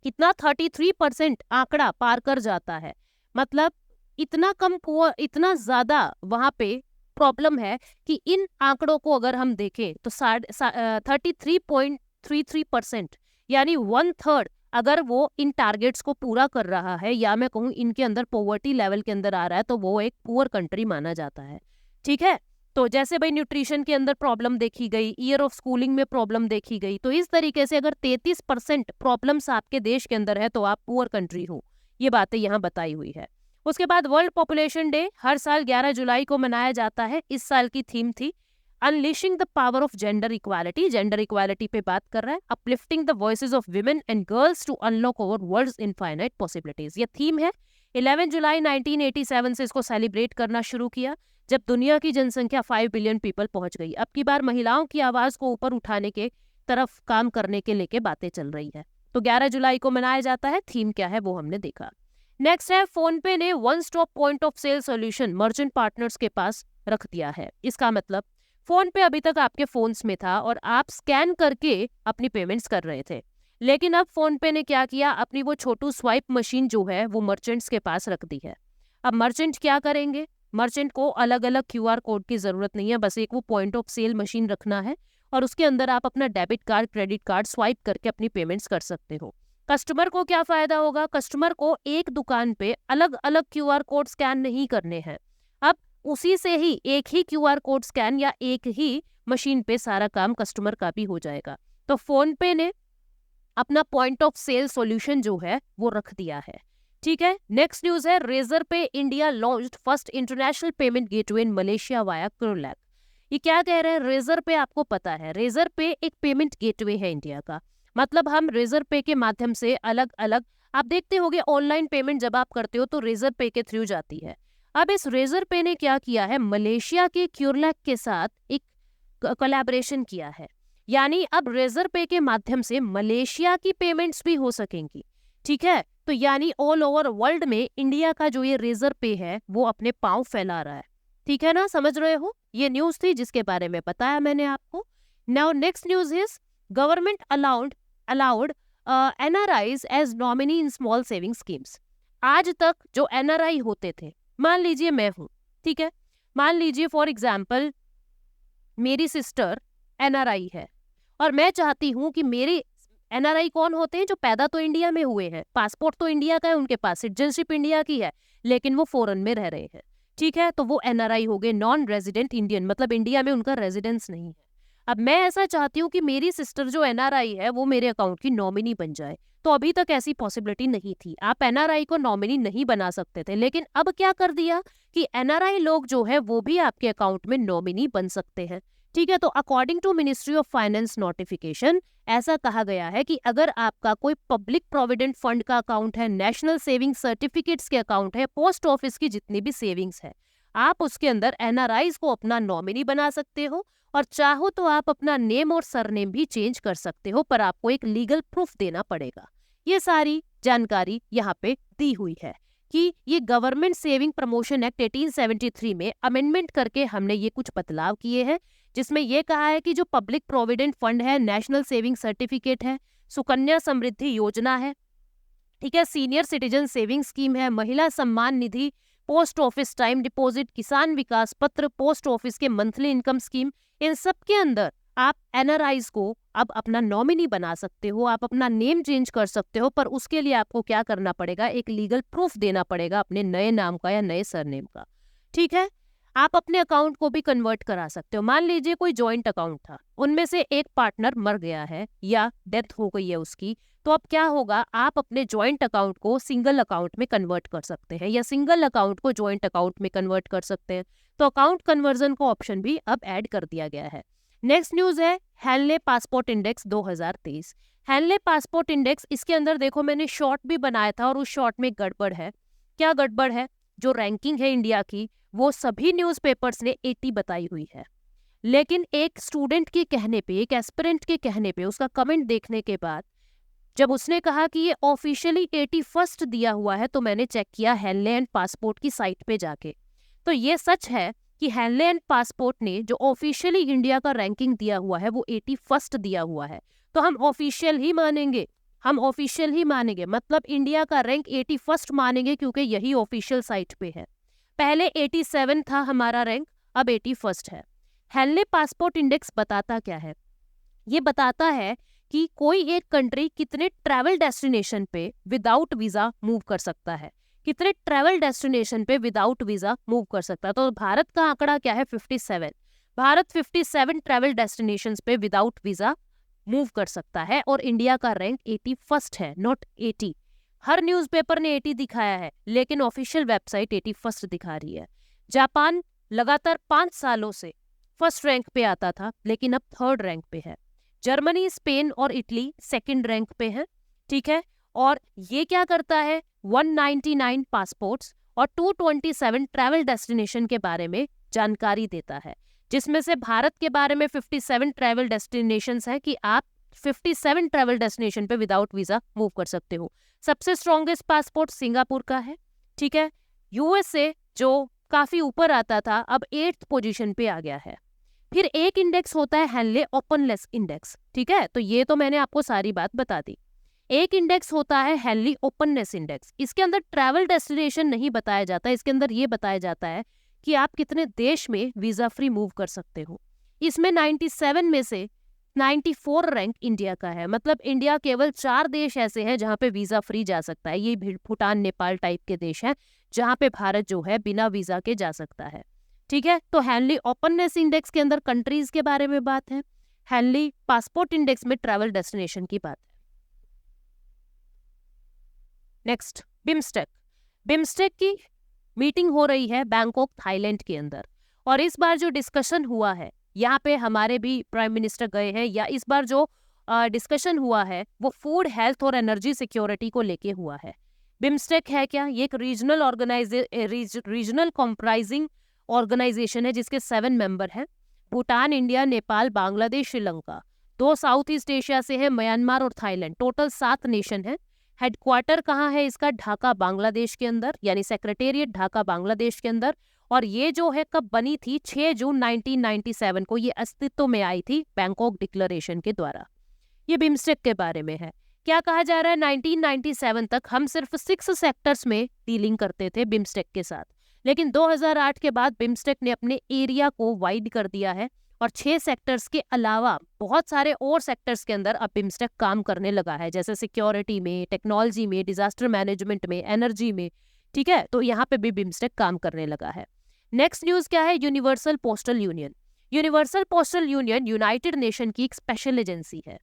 कितना 33% आंकड़ा पार कर जाता है, मतलब इतना कम पुअर, इतना ज्यादा वहां पे प्रॉब्लम है कि इन आंकड़ों को अगर हम देखें तो 33.33%, यानी 1/3 अगर वो इन टारगेट्स को पूरा कर रहा है, या मैं कहूँ इनके अंदर पॉवर्टी लेवल के अंदर आ रहा है, तो वो एक पुअर कंट्री माना जाता है। ठीक है, तो जैसे भाई न्यूट्रिशन के अंदर प्रॉब्लम देखी गई, ईयर ऑफ स्कूलिंग में प्रॉब्लम देखी गई, तो इस तरीके से अगर 33% प्रॉब्लम्स आपके देश के अंदर है तो आप पुअर कंट्री हो। ये बातें यहाँ बताई हुई है। उसके बाद वर्ल्ड पॉपुलेशन डे हर साल 11 जुलाई को मनाया जाता है। इस साल की थीम थी unleashing the power of gender equality. Gender equality पे बात कर रहा है। Uplifting the voices of women and girls to unlock our world's infinite possibilities, ये थीम है। 11 जुलाई 1987 से इसको सेलिब्रेट करना शुरू किया, जब दुनिया की जनसंख्या 5 बिलियन पीपल पहुंच गई। अब की बार महिलाओं की आवाज को ऊपर उठाने के तरफ काम करने के लेके बातें चल रही है, तो 11 जुलाई को मनाया जाता है। थीम क्या है वो हमने देखा। नेक्स्ट है, फोन पे ने one stop point of sale solution merchant partners के पास रख दिया है। इसका मतलब फोन पे अभी तक आपके फोन्स में था और आप स्कैन करके अपनी पेमेंट्स कर रहे थे, लेकिन अब फोन पे ने क्या किया, अपनी वो छोटू स्वाइप मशीन जो है वो मर्चेंट्स के पास रख दी है। अब मर्चेंट क्या करेंगे, मर्चेंट को अलग अलग QR कोड की जरूरत नहीं है, बस एक वो पॉइंट ऑफ सेल मशीन रखना है और उसके अंदर आप अपना debit card, credit card swipe करके अपनी पेमेंट्स कर सकते हो। कस्टमर को क्या फायदा होगा, कस्टमर को एक दुकान पे अलग अलग QR कोड स्कैन नहीं करने हैं। अब उसी से ही एक ही QR कोड स्कैन या एक ही मशीन पे सारा काम कस्टमर का भी हो जाएगा। तो फोन पे ने अपना पॉइंट ऑफ सेल सॉल्यूशन जो है वो रख दिया है। ठीक है, नेक्स्ट न्यूज है, Razorpay India launched first international payment gateway in Malaysia via क्रोलैक। ये क्या कह रहे हैं, रेजर पे आपको पता है, रेजर पे एक पेमेंट गेटवे है इंडिया का। मतलब हम रेजर पे के माध्यम से अलग अलग, आप देखते होंगे ऑनलाइन पेमेंट जब आप करते हो तो रेजर पे के थ्रू जाती है। अब इस रेजर पे ने क्या किया है, मलेशिया के क्यूरलैक के साथ एक कोलैबोरेशन किया है, यानी अब रेजर पे के माध्यम से मलेशिया की पेमेंट्स भी हो सकेंगी। ठीक है, तो यानी ऑल ओवर वर्ल्ड में इंडिया का जो ये रेजर पे है वो अपने पांव फैला रहा है। ठीक है ना, समझ रहे हो। ये न्यूज थी जिसके बारे में बताया मैंने आपको। Now next news is government allowed NRIs as nominee in small saving schemes. आज तक जो NRI होते थे, मान लीजिए मैं हूं, ठीक है, मान लीजिए फॉर एग्जाम्पल मेरी सिस्टर NRI है और मैं चाहती हूं कि मेरे NRI कौन होते हैं, जो पैदा तो इंडिया में हुए हैं, पासपोर्ट तो इंडिया का है उनके पास, सिटीजनशिप इंडिया की है, लेकिन वो फॉरेन में रह रहे हैं। ठीक है, तो वो NRI हो गए, नॉन रेजिडेंट इंडियन, मतलब इंडिया में उनका रेजिडेंस नहीं है। अब मैं ऐसा चाहती हूँ कि मेरी सिस्टर जो NRI है वो मेरे अकाउंट की नॉमिनी बन जाए, तो अभी तक ऐसी पॉसिबिलिटी नहीं थी, आप NRI को नॉमिनी नहीं बना सकते थे। लेकिन अब क्या कर दिया कि NRI लोग जो है वो भी आपके अकाउंट में नॉमिनी बन सकते हैं। ठीक है, तो according to ministry of finance notification ऐसा कहा गया है कि अगर आपका कोई पब्लिक प्रोविडेंट फंड का अकाउंट है, नेशनल सेविंग सर्टिफिकेट्स के अकाउंट है, पोस्ट ऑफिस की जितनी भी सेविंग्स है, आप उसके अंदर NRIs को अपना नॉमिनी बना सकते हो और चाहो तो आप अपना नेम और सरनेम भी चेंज कर सकते हो, पर आपको एक लीगल प्रूफ देना पड़ेगा। ये सारी जानकारी यहाँ पे दी हुई है कि ये गवर्नमेंट सेविंग प्रमोशन एक्ट 1873 में अमेंडमेंट करके हमने ये कुछ बदलाव किए हैं, जिसमें ये कहा है कि जो पब्लिक प्रोविडेंट फंड है, नेशनल सेविंग सर्टिफिकेट है, सुकन्या समृद्धि योजना है, ठीक है, सीनियर सिटीजन सेविंग स्कीम है, महिला Samman Nidhi, post office time deposit, किसान विकास पत्र, पोस्ट ऑफिस के मंथली इनकम स्कीम, इन सब के अंदर आप NRIs को अब अपना नॉमिनी बना सकते हो, आप अपना नेम चेंज कर सकते हो, पर उसके लिए आपको क्या करना पड़ेगा, एक लीगल प्रूफ देना पड़ेगा अपने नए नाम का या नए सरनेम का। ठीक है, आप अपने अकाउंट को भी कन्वर्ट करा सकते हो। मान लीजिए कोई जॉइंट अकाउंट था, उनमें से एक पार्टनर मर गया है या डेथ हो गई है उसकी, तो अब क्या होगा, आप अपने जॉइंट अकाउंट को सिंगल अकाउंट में कन्वर्ट कर सकते हैं या सिंगल अकाउंट को जॉइंट अकाउंट में कन्वर्ट कर सकते हैं। तो अकाउंट कन्वर्जन का ऑप्शन भी अब ऐड कर दिया गया है। नेक्स्ट न्यूज है Henley passport index 2023। Henley passport index, इसके अंदर देखो मैंने शॉर्ट भी बनाया था और उस शॉर्ट में गड़बड़ है। क्या गड़बड़ है? जो रैंकिंग है इंडिया की, वो सभी न्यूज़पेपर्स ने 80 बताई हुई है, लेकिन एक स्टूडेंट के कहने पे, एक एस्पिरेंट के कहने पे, उसका कमेंट देखने के बाद जब उसने कहा कि ये ऑफिशियली 81st दिया हुआ है, तो मैंने चेक किया हेनले एंड पासपोर्ट की साइट पे जाके। तो ये सच है कि हेनले एंड पासपोर्ट ने जो ऑफिशियली इंडिया का रैंकिंग दिया हुआ है वो 81st दिया हुआ है। तो हम ऑफिशियल ही मानेंगे, हम ऑफिशियल ही मानेंगे, मतलब इंडिया का रैंक 81st मानेंगे क्योंकि यही ऑफिशियल साइट पे है। पहले 87 था हमारा रैंक, अब 81st है। हेनले पासपोर्ट इंडेक्स बताता क्या है? ये बताता है कि कोई एक कंट्री कितने ट्रैवल डेस्टिनेशन पे विदाउट वीजा मूव कर सकता है, कितने ट्रैवल डेस्टिनेशन पे विदाउट वीजा मूव कर सकता है। तो भारत का आंकड़ा क्या है? 57। भारत 57 ट्रैवल डेस्टिनेशंस पे विदाउट वीजा मूव कर सकता है और इंडिया का रैंक 81st है, नॉट 80। हर न्यूज़पेपर ने 80 दिखाया है, लेकिन ऑफिशियल वेबसाइट 81st दिखा रही है। जापान लगातार 5 सालों से फर्स्ट रैंक पे आता था, लेकिन अब थर्ड रैंक पे है। जर्मनी, स्पेन और इटली सेकंड रैंक पे है, ठीक है। और ये क्या करता है? 199 पासपोर्ट्स और 227 ट्रैवल डेस्टिनेशन के बारे में जानकारी देता है, जिसमें से भारत के बारे में 57 ट्रैवल डेस्टिनेशंस हैं कि आप 57 ट्रैवल डेस्टिनेशन पे विदाउट वीजा मूव कर सकते हो। सबसे स्ट्रॉन्गेस्ट पासपोर्ट सिंगापुर का है, ठीक है। यूएसए जो काफी ऊपर आता था, अब 8th पोजीशन पे आ गया है। फिर एक इंडेक्स होता है हेनले ओपननेस इंडेक्स, ठीक है। तो ये तो मैंने आपको सारी बात बता दी। एक इंडेक्स होता है हेनली ओपननेस इंडेक्स। इसके अंदर ट्रैवल डेस्टिनेशन नहीं बताया जाता, इसके अंदर ये बताया जाता है कि आप कितने देश में वीजा फ्री मूव कर सकते हो। इसमें 97 में से 94 रैंक इंडिया का है, मतलब इंडिया केवल 4 देश ऐसे हैं जहां पे वीजा फ्री जा सकता है। ये भूटान, नेपाल टाइप के देश हैं जहां पे भारत जो है बिना वीजा के जा सकता है, ठीक है। तो हेनली ओपननेस इंडेक्स के अंदर कंट्रीज के बारे में बात है, हेनली पासपोर्ट इंडेक्स में ट्रैवल डेस्टिनेशन की बात है। Next, BIMSTEC. बिम्स्टेक की मीटिंग हो रही है बैंकॉक, थाईलैंड के अंदर, और इस बार जो डिस्कशन हुआ है, यहाँ पे हमारे भी प्राइम मिनिस्टर गए हैं, या इस बार जो डिस्कशन हुआ है वो फूड, हेल्थ और एनर्जी सिक्योरिटी को लेके हुआ है। बिम्स्टेक है क्या? ये एक रीजनल कॉम्प्राइजिंग ऑर्गेनाइजेशन है जिसके 7 मेंबर हैं। Bhutan, India, Nepal, Bangladesh, Sri Lanka. 2 south east Asia से है, म्यांमार और थाईलैंड। टोटल 7 नेशन है। हेडक्वार्टर कहाँ है इसका? ढाका, बांग्लादेश के अंदर, यानी सेक्रेटेरिएट ढाका, बांग्लादेश के अंदर। और ये जो है कब बनी थी? 6 जून 1997 को ये अस्तित्व में आई थी बैंकॉक डिक्लेरेशन के द्वारा। ये बिम्स्टेक के बारे में है। क्या कहा जा रहा है? 1997 तक हम सिर्फ 6 सेक्टर्स में डीलिंग करते थे बिम्स्टेक के साथ, लेकिन 2008 के बाद बिम्स्टेक ने अपने एरिया को वाइड कर दिया है और 6 सेक्टर्स के अलावा बहुत सारे और सेक्टर्स के अंदर अब बिम्स्टेक काम करने लगा है, जैसे सिक्योरिटी में, टेक्नोलॉजी में, डिजास्टर मैनेजमेंट में, एनर्जी में, ठीक है। तो यहाँ पे भी बिम्स्टेक काम करने लगा है। नेक्स्ट न्यूज क्या है? Universal postal union. Universal postal union United nation की एक स्पेशल एजेंसी है।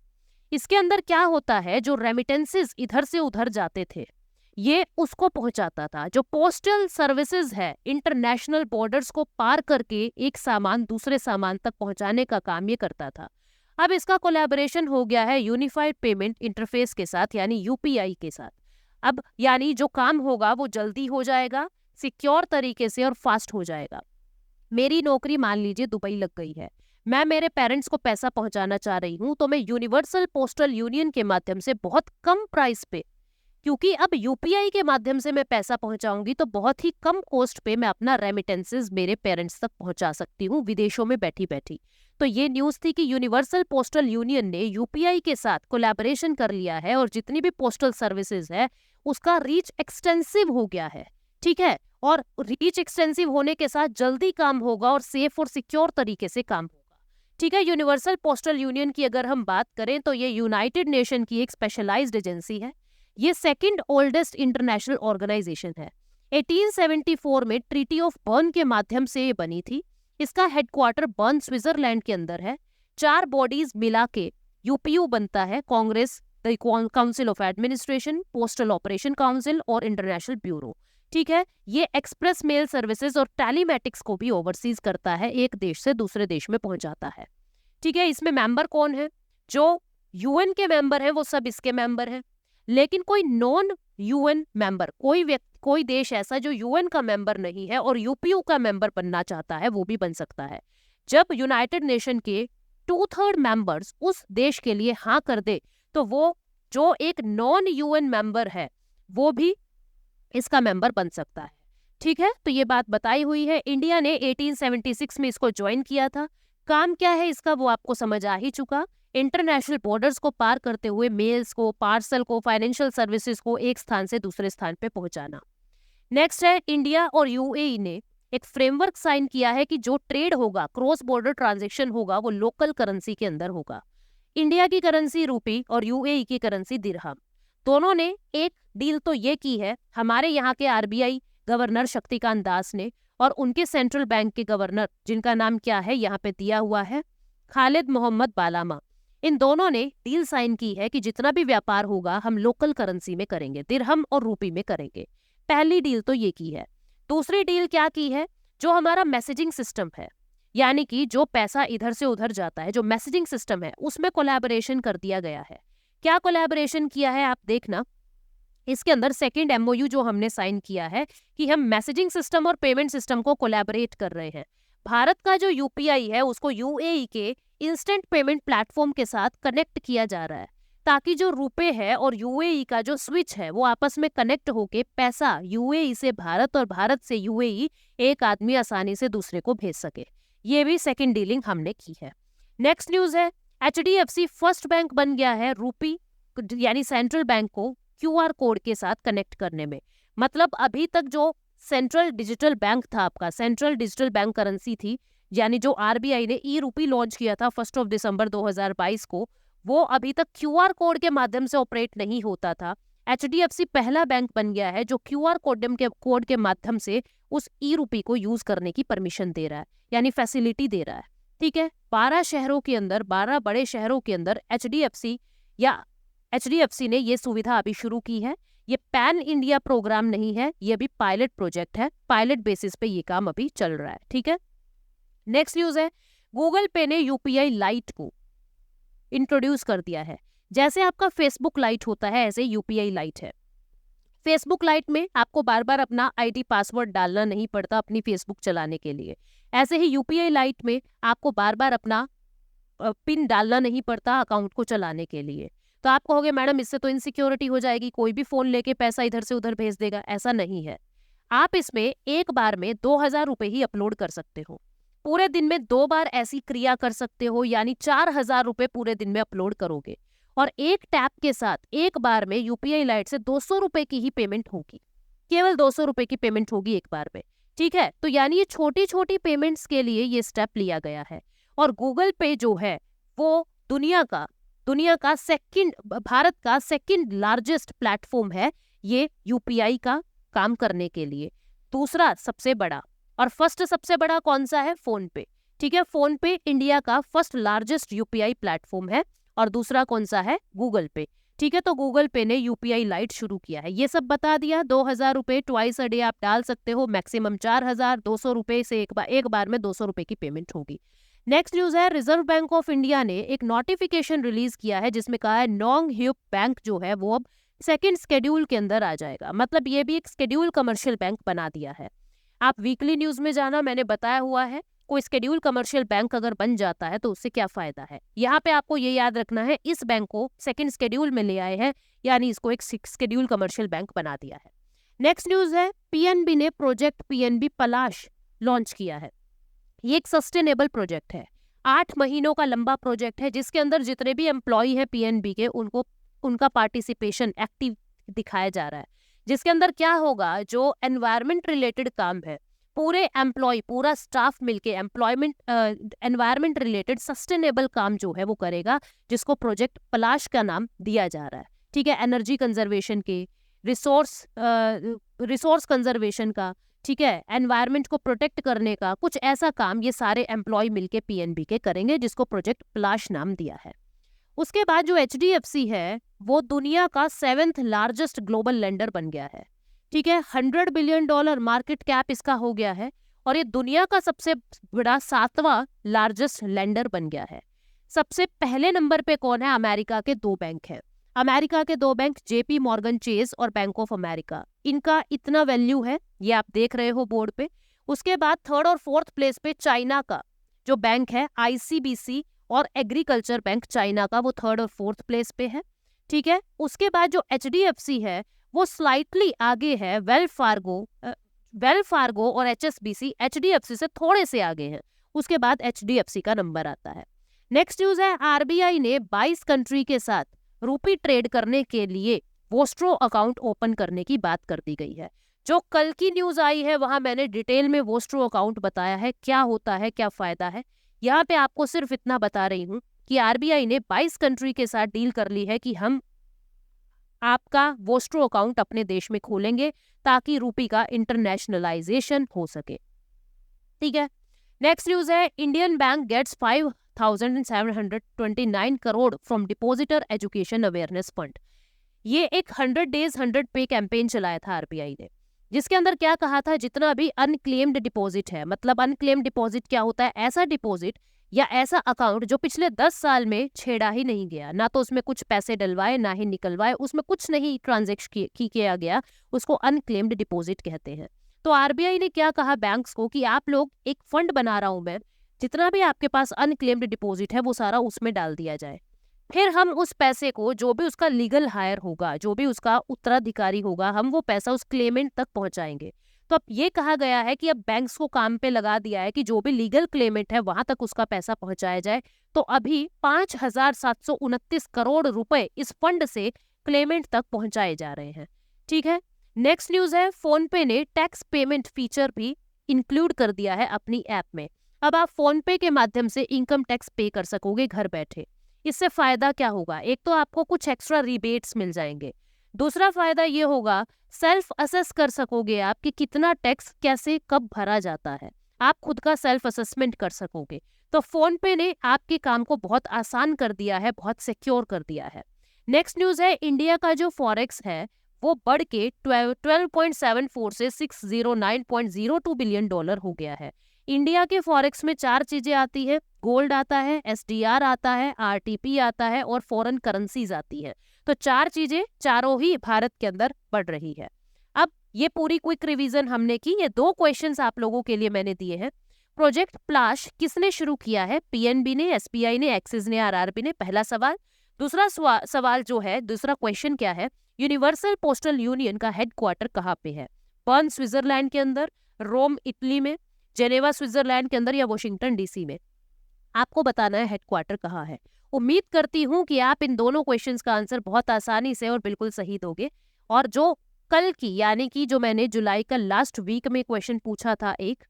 इसके अंदर क्या होता है? जो रेमिटेंसेस इधर से उधर जाते थे, ये उसको पहुंचाता था। जो पोस्टल सर्विसेज है, इंटरनेशनल बॉर्डर्स को पार करके एक सामान दूसरे सामान तक पहुंचाने का काम ये करता था। अब इसका कोलैबोरेशन हो गया है यूनिफाइड पेमेंट इंटरफेस के साथ, यानी यूपीआई के साथ। अब यानी जो काम होगा वो जल्दी हो जाएगा, सिक्योर तरीके से और फास्ट हो जाएगा। मेरी नौकरी मान लीजिए दुबई लग गई है, मैं मेरे पेरेंट्स को पैसा पहुंचाना चाह रही हूँ, तो मैं यूनिवर्सल पोस्टल यूनियन के माध्यम से बहुत कम प्राइस पे, क्योंकि अब यूपीआई के माध्यम से मैं पैसा पहुंचाऊंगी तो बहुत ही कम कॉस्ट पे मैं अपना रेमिटेंसेस मेरे पेरेंट्स तक पहुंचा सकती हूँ विदेशों में बैठी बैठी। तो ये न्यूज थी कि यूनिवर्सल पोस्टल यूनियन ने यूपीआई के साथ कोलैबोरेशन कर लिया है और जितनी भी पोस्टल सर्विसेज है उसका रीच एक्सटेंसिव हो गया है, ठीक है। और रीच एक्सटेंसिव होने के साथ जल्दी काम होगा और सेफ और सिक्योर तरीके से काम होगा, ठीक है। यूनिवर्सल पोस्टल यूनियन की अगर हम बात करें तो ये यूनाइटेड नेशन की एक स्पेशलाइज्ड एजेंसी है। ये सेकंड ओल्डेस्ट इंटरनेशनल ऑर्गेनाइजेशन है। 1874 में ट्रीटी ऑफ बर्न के माध्यम से ये बनी थी। इसका हेडक्वार्टर बर्न स्विट्जरलैंड के अंदर है। 4 बॉडीज मिला के यूपीयू बनता है, Congress, the council of administration, postal operation council और इंटरनेशनल ब्यूरो। ठीक है, ये एक्सप्रेस मेल सर्विसेज और टेलीमैटिक्स को भी ओवरसीज करता है, एक देश से दूसरे देश में पहुंचाता है। ठीक है, इसमें मेंबर कौन है? जो यूएन के मेंबर है वो सब इसके मेंबर हैं, लेकिन कोई नॉन यूएन मेंबर, कोई देश ऐसा जो यूएन का मेंबर नहीं है और यूपीयू का मेंबर बनना चाहता है, वो भी बन सकता है। जब यूनाइटेड नेशन के 2/3 मेंबर्स उस देश के लिए हाँ कर दे, तो वो जो एक नॉन यूएन मेंबर है वो भी इसका मेंबर बन सकता है। ठीक है, तो ये बात बताई हुई है। इंडिया ने 1876 में इसको ज्वाइन किया था। काम क्या है इसका वो आपको समझ आ ही चुका। इंटरनेशनल बॉर्डर्स को पार करते हुए मेल्स को, पार्सल को, फाइनेंशियल सर्विसेज को एक स्थान से दूसरे स्थान पे पहुंचाना। नेक्स्ट है, इंडिया और यूएई ने एक फ्रेमवर्क साइन किया है कि जो ट्रेड होगा, क्रॉस बॉर्डर ट्रांजैक्शन होगा, वो लोकल करेंसी के अंदर होगा। इंडिया की करेंसी रूपी और यूएई की करेंसी दिरहम। दोनों ने एक डील तो ये की है, हमारे यहाँ के आरबीआई गवर्नर शक्तिकांत दास ने और उनके सेंट्रल बैंक के गवर्नर, जिनका नाम क्या है यहाँ पे दिया हुआ है, खालिद मोहम्मद बालामा, इन दोनों ने डील साइन की है कि जितना भी व्यापार होगा हम लोकल करेंसी में करेंगे, दिरहम और रूपी में करेंगे। पहली डील तो ये की है। दूसरी डील क्या की है? जो हमारा मैसेजिंग सिस्टम है, यानी कि जो पैसा इधर से उधर जाता है, जो मैसेजिंग सिस्टम है, उसमें कोलैबोरेशन कर दिया गया है। क्या कोलैबोरेशन किया है आप देखना, इसके अंदर सेकंड एमओयू जो हमने साइन किया है कि हम मैसेजिंग सिस्टम और पेमेंट सिस्टम को कोलैबोरेट कर रहे हैं। भारत का जो यूपीआई है उसको यूएई के इंस्टेंट पेमेंट प्लेटफॉर्म के साथ कनेक्ट किया जा रहा है, ताकि जो रुपए है और यूएई का जो स्विच है वो आपस में कनेक्ट होके पैसा यूएई से भारत और भारत से यूएई एक आदमी आसानी से दूसरे को भेज सके। ये भी सेकंड डीलिंग हमने की है। नेक्स्ट न्यूज है, एचडीएफसी फर्स्ट बैंक बन गया है रूपी यानी सेंट्रल बैंक को क्यूआर कोड के साथ कनेक्ट करने में। मतलब अभी तक जो सेंट्रल डिजिटल बैंक था आपका, सेंट्रल डिजिटल बैंक करेंसी थी, यानी जो आरबीआई ने ई रूपी लॉन्च किया था 1 दिसंबर 2022 को, वो अभी तक क्यूआर कोड के माध्यम से ऑपरेट नहीं होता था। एचडीएफसी पहला बैंक बन गया है जो क्यूआर कोड के माध्यम से उस ई रूपी को यूज करने की परमिशन दे रहा है, यानी फैसिलिटी दे रहा है। ठीक है, 12 शहरों के अंदर, 12 बड़े शहरों के अंदर एचडीएफसी ने ये सुविधा अभी शुरू की है। ये पैन इंडिया प्रोग्राम नहीं है, ये भी पायलट प्रोजेक्ट है, पायलट बेसिस पे ये काम अभी चल रहा है। ठीक है, नेक्स्ट न्यूज है, गूगल पे ने यूपीआई लाइट को इंट्रोड्यूस कर दिया है। जैसे आपका फेसबुक लाइट होता है, ऐसे यूपीआई लाइट है। फेसबुक लाइट में आपको बार बार अपना आईडी पासवर्ड डालना नहीं पड़ता अपनी फेसबुक चलाने के लिए। ऐसे ही यूपीआई लाइट में आपको बार बार अपना पिन डालना नहीं पड़ता अकाउंट को चलाने के लिए। तो आप कहोगे मैडम इससे तो इनसिक्योरिटी हो जाएगी, कोई भी फोन लेके पैसा इधर से उधर भेज देगा। ऐसा नहीं है, आप इसमें एक बार में 2000 रुपए ही अपलोड कर सकते हो। पूरे दिन में 2 बार ऐसी क्रिया कर सकते हो, यानी 4000 रुपए पूरे दिन में अपलोड करोगे। और एक टैप के साथ एक बार में यूपीआई लाइट से 200 रुपए की ही पेमेंट होगी, केवल 200 रुपए की पेमेंट होगी एक बार में। ठीक है, तो यानी ये छोटी छोटी पेमेंट्स के लिए ये स्टेप लिया गया है। और गूगल पे जो है वो दुनिया का भारत का सेकंड लार्जेस्ट प्लेटफॉर्म है ये यूपीआई का काम करने के लिए। दूसरा सबसे बड़ा और फर्स्ट सबसे बड़ा कौन सा है? फोन पे। ठीक है, फोन पे इंडिया का फर्स्ट लार्जेस्ट यूपीआई प्लेटफॉर्म है और दूसरा कौन सा है? गूगल पे। ठीक है, तो गूगल पे ने यूपीआई लाइट शुरू किया है। ये सब बता दिया। 2000 रुपए ट्वाइस अ डे आप डाल सकते हो, मैक्सिमम 4000, 200 रुपए से एक बार में 200 रुपए की पेमेंट होगी। नेक्स्ट न्यूज है, रिजर्व बैंक ऑफ इंडिया ने एक नोटिफिकेशन रिलीज किया है जिसमें कहा है नॉन्ग ह्यूप बैंक जो है वो अब सेकंड स्केड्यूल के अंदर आ जाएगा। मतलब ये भी एक स्केड्यूल कमर्शियल बैंक बना दिया है। आप वीकली न्यूज में जाना, मैंने बताया हुआ है कोई स्केड्यूल कमर्शियल बैंक अगर बन जाता है तो उससे क्या फायदा है। यहाँ पे आपको ये याद रखना है, इस बैंक को सेकंड स्केड्यूल में ले आए हैं, यानी इसको एक स्केड्यूल कमर्शियल बैंक बना दिया है। नेक्स्ट न्यूज है, पीएनबी ने प्रोजेक्ट पीएनबी पलाश लॉन्च किया है। ये एक सस्टेनेबल प्रोजेक्ट है, 8 महीनों का लंबा प्रोजेक्ट है जिसके अंदर जितने भी एम्प्लॉय हैं पीएनबी के उनका पार्टिसिपेशन एक्टिव दिखाया जा रहा है। जिसके अंदर क्या होगा, जो एनवायरमेंट रिलेटेड काम है, पूरे एम्प्लॉय, पूरा स्टाफ मिलके एनवायरमेंट रिलेटेड सस्टेनेबल काम जो है वो करेगा, जिसको प्रोजेक्ट पलाश का नाम दिया जा रहा है। ठीक है, एनर्जी कंजर्वेशन के, रिसोर्स कंजर्वेशन का, ठीक है, एनवायरनमेंट को प्रोटेक्ट करने का, कुछ ऐसा काम ये सारे एम्प्लॉय मिलके पीएनबी के करेंगे, जिसको प्रोजेक्ट प्लाश नाम दिया है। उसके बाद जो एचडीएफसी है वो दुनिया का 7th लार्जेस्ट ग्लोबल लेंडर बन गया है, ठीक है। $100 बिलियन मार्केट कैप इसका हो गया है और ये दुनिया का सबसे बड़ा 7वां लार्जेस्ट लेंडर बन गया है। सबसे पहले नंबर पे कौन है? अमेरिका के 2 बैंक हैं। अमेरिका के 2 बैंक जेपी मॉर्गन चेज और बैंक ऑफ अमेरिका, इनका इतना वैल्यू है, ये आप देख रहे हो बोर्ड पे। उसके बाद 3rd और 4th प्लेस पे चाइना का जो बैंक है आईसीबीसी और एग्रीकल्चर बैंक चाइना का, वो 3rd और 4th प्लेस पे है, ठीक है। उसके बाद जो एचडीएफसी है वो स्लाइटली आगे है, वेल फार्गो और एचएसबीसी एचडीएफसी से थोड़े से आगे हैं। उसके बाद एचडीएफसी का नंबर आता है। नेक्स्ट न्यूज है, आरबीआई ने 22 कंट्री के साथ रूपी ट्रेड करने के लिए वोस्ट्रो अकाउंट ओपन करने की बात कर दी गई है। जो कल की न्यूज आई है वहां मैंने डिटेल में वोस्ट्रो अकाउंट बताया है, क्या होता है, क्या फायदा है। यहाँ पे आपको सिर्फ इतना बता रही हूँ कि आरबीआई ने 22 कंट्री के साथ डील कर ली है कि हम आपका वोस्ट्रो अकाउंट अपने देश में खोलेंगे ताकि रूपी का इंटरनेशनलाइजेशन हो सके, ठीक है। नेक्स्ट न्यूज है, Indian bank gets 5,729 crore from depositor education awareness fund. ये एक 100 डेज 100 पे कैंपेन चलाया था आरबीआई ने, जिसके अंदर क्या कहा था, जितना भी अनक्लेम्ड डिपॉजिट है, मतलब अनक्लेम्ड डिपॉजिट क्या होता है? ऐसा डिपॉजिट या ऐसा अकाउंट जो पिछले 10 साल में छेड़ा ही नहीं गया, ना तो उसमें कुछ पैसे डलवाए ना ही निकलवाए, उसमें कुछ नहीं ट्रांजेक्शन किया गया, उसको अनक्लेम्ड डिपॉजिट कहते हैं। तो आरबीआई ने क्या कहा बैंक्स को कि आप लोग, एक फंड बना रहा हूं मैं, जितना भी आपके पास अनक्लेम्ड डिपॉजिट है वो सारा उसमें डाल दिया जाए, फिर हम उस पैसे को, जो भी उसका लीगल हायर होगा, जो भी उसका उत्तराधिकारी होगा, हम वो पैसा उस क्लेमेंट तक पहुंचाएंगे। तो अब ये कहा गया है कि अब बैंक्स को काम पे लगा दिया है कि जो भी लीगल क्लेमेंट है वहां तक उसका पैसा पहुंचाया जाए। तो अभी 5,729 करोड़ रुपए इस फंड से क्लेमेंट तक पहुंचाए जा रहे हैं, ठीक है। नेक्स्ट न्यूज है, फोन पे ने टैक्स पेमेंट फीचर भी इंक्लूड कर दिया है अपनी ऐप में। अब आप फोन पे के माध्यम से इनकम टैक्स पे कर सकोगे घर बैठे। इससे फायदा क्या होगा? एक तो आपको कुछ एक्स्ट्रा रिबेट्स मिल जाएंगे, दूसरा फायदा ये होगा सेल्फ असेस कर सकोगे आप कि कितना टैक्स कैसे कब भरा जाता है, आप खुद का सेल्फ असेसमेंट कर सकोगे। तो फोन पे ने आपके काम को बहुत आसान कर दिया है, बहुत सिक्योर कर दिया है। नेक्स्ट न्यूज है, इंडिया का जो फॉरेक्स है वो बढ़ के 12.74 से $609.02 बिलियन हो गया है। इंडिया के फॉरेक्स में 4 चीजें आती है, गोल्ड आता है, एसडीआर आता है, आरटीपी आता है और फॉरेन करेंसीज आती है। तो 4 चीजें, चारों ही भारत के अंदर बढ़ रही है। अब ये पूरी क्विक रिवीजन हमने की, ये 2 क्वेश्चंस आप लोगों के लिए मैंने दिए हैं। प्रोजेक्ट प्लाश किसने शुरू किया है? पीएनबी ने, एसबीआई ने, एक्सिस ने, आरआरबी ने, पहला सवाल। दूसरा सवाल जो है, दूसरा क्वेश्चन क्या है, यूनिवर्सल पोस्टल यूनियन का हेडक्वार्टर कहाँ पे है? बर्न स्विट्जरलैंड के अंदर, रोम इटली में, जेनेवा स्विट्जरलैंड के अंदर या वॉशिंगटन डीसी में? आपको बताना है हेडक्वार्टर कहाँ है। उम्मीद करती हूँ कि आप इन दोनों क्वेश्चंस का आंसर बहुत आसानी से और बिल्कुल सही दोगे। और जो कल की, यानी कि जो मैंने जुलाई का लास्ट वीक में क्वेश्चन पूछा था, एक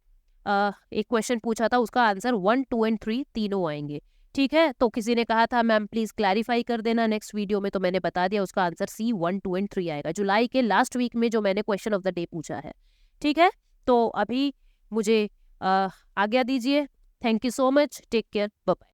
क्वेश्चन पूछा था, उसका आंसर 1, 2 और 3 तीनों आएंगे, ठीक है। तो किसी ने कहा था मैम प्लीज क्लैरिफाई कर देना नेक्स्ट वीडियो में, तो मैंने बता दिया, उसका आंसर C 1, 2 और 3 आएगा, जुलाई के लास्ट वीक में जो मैंने क्वेश्चन ऑफ द डे पूछा है, ठीक है। तो अभी मुझे आज्ञा दीजिए। Thank you so much, take care, bye bye.